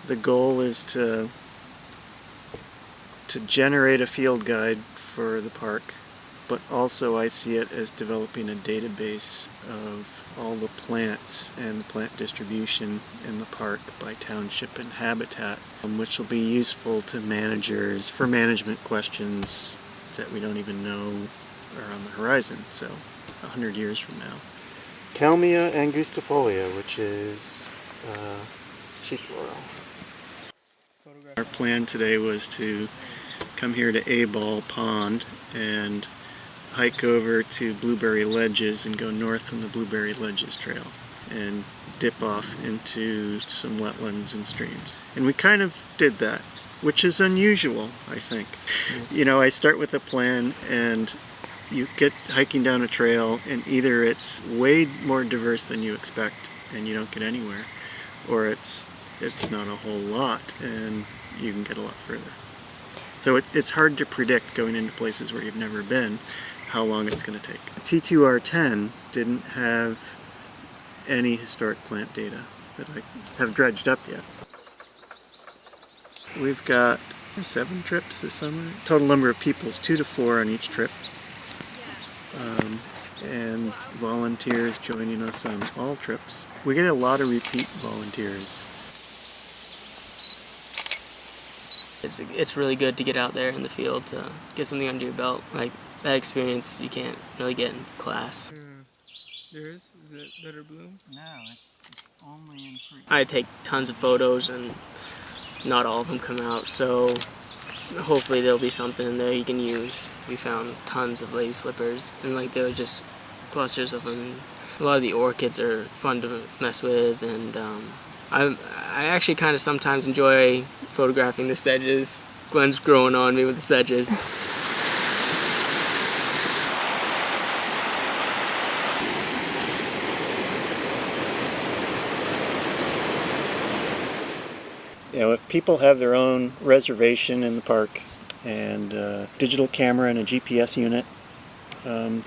The goal is to generate a field guide for the park, but also I see it as developing a database of all the plants and the plant distribution in the park by township and habitat, which will be useful to managers for management questions that we don't even know are on the horizon, so 100 years from now. Kalmia angustifolia, which is sheep laurel. Our plan today was to come here to A-Ball Pond and hike over to Blueberry Ledges and go north on the Blueberry Ledges Trail and dip off into some wetlands and streams. And we kind of did that, which is unusual, I think. You know, I start with a plan and you get hiking down a trail and either it's way more diverse than you expect and you don't get anywhere, or it's not a whole lot and you can get a lot further. So it's hard to predict going into places where you've never been how long it's going to take. T2R10 didn't have any historic plant data that I have dredged up yet. We've got 7 trips this summer. Total number of people is 2 to 4 on each trip. And volunteers joining us on all trips. We get a lot of repeat volunteers. It's really good to get out there in the field to get something under your belt. Like, that experience you can't really get in class. Is it better bloom? No, it's only in fruit. I take tons of photos and not all of them come out, so hopefully there'll be something in there you can use. We found tons of lady slippers, and like there were just clusters of them. A lot of the orchids are fun to mess with, and I actually kind of sometimes enjoy photographing the sedges. Glenn's growing on me with the sedges. You know, if people have their own reservation in the park and a digital camera and a GPS unit,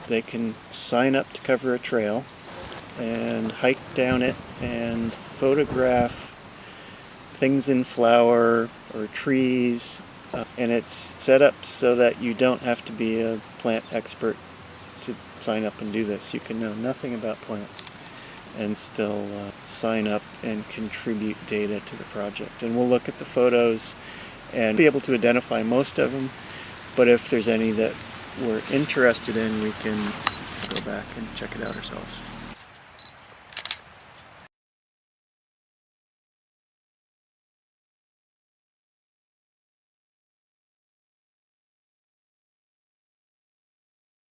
they can sign up to cover a trail and hike down it and photograph things in flower or trees, and it's set up so that you don't have to be a plant expert to sign up and do this. You can know nothing about plants and still sign up and contribute data to the project. And we'll look at the photos and be able to identify most of them, but if there's any that we're interested in, we can go back and check it out ourselves.